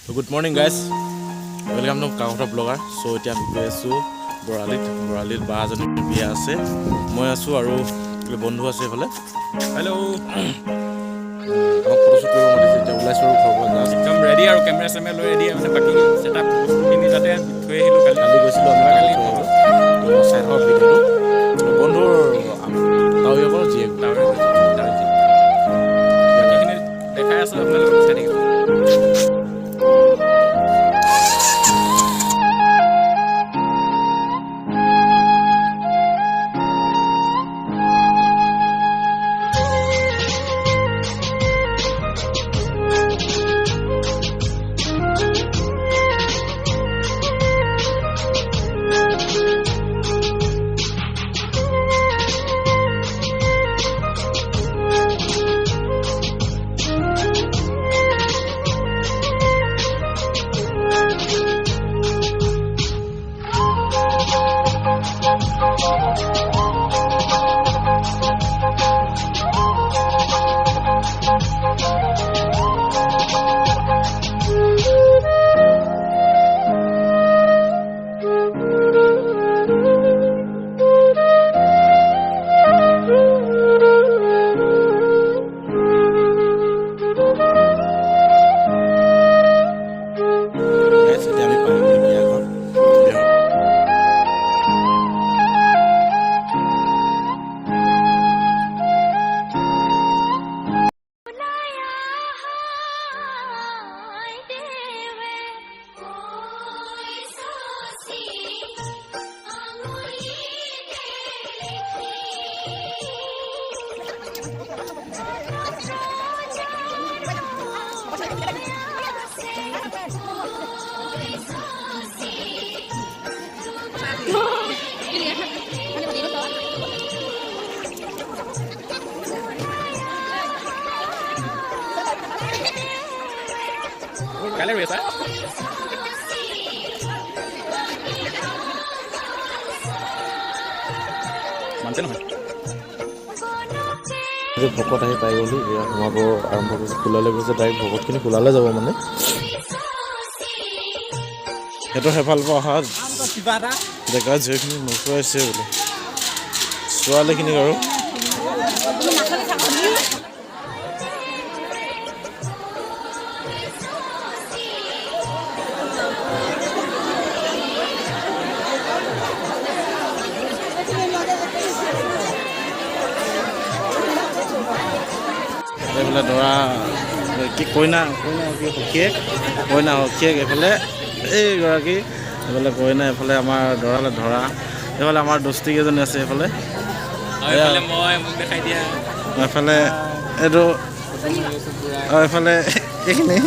Good morning guys, welcome to kakopather blogger. So এতিয়া আমি গৈ আছো বৰালিত বা এজনী বিয়া আছে, মই আছো আৰু বন্ধু আছে এফালে। হেল্ল' আমাক ফটো শ্বুট কৰিব মাতিছে, এতিয়া ওলাইছো আৰু ঘৰৰ পৰা জাষ্ট একদম ৰেডি আৰু কেমেৰা চেমেৰা লৈ ৰেডি মানে বাকী ছেটআপ বস্তুখিনি যাতে থৈ আহিলোঁ কালি গৈছিলোঁ আমি কালি থৈ আহিলোঁ। তো চাই থাকক ভিডিঅ'টো। বন্ধুৰ তাৱৈয়েকৰ জীয়েক বাকীখিনি দেখাই আছোঁ, আপোনালোকক চাই থাকিব। কাইলৈ ৰৈ আছা? মানছে নহয় ভকত আহি পাই গ'লো, এয়া সোমাব আৰম্ভ কৰিছে, খোলালৈ গৈছে, ডাইৰেক্ট ভকতখিনি খোলালৈ যাব মানে। সিহঁতৰ সেইফালৰ পৰা অহা ডেকা জীয়খিনি নোচোৱাইছে বোলে, ছোৱালীখিনিক আৰু এইফালে দৰা কি কইনা কি সখীয়েক, কইনা সখীয়েক এইফালে এইগৰাকী, এইফালে কইনা, এইফালে আমাৰ দৰালে ধৰা, এইফালে আমাৰ দোস্তি কেইজনী আছে এইফালে, মই মোক দেখাই দিয়া, এইফালে এইটো, এইফালে এইখিনি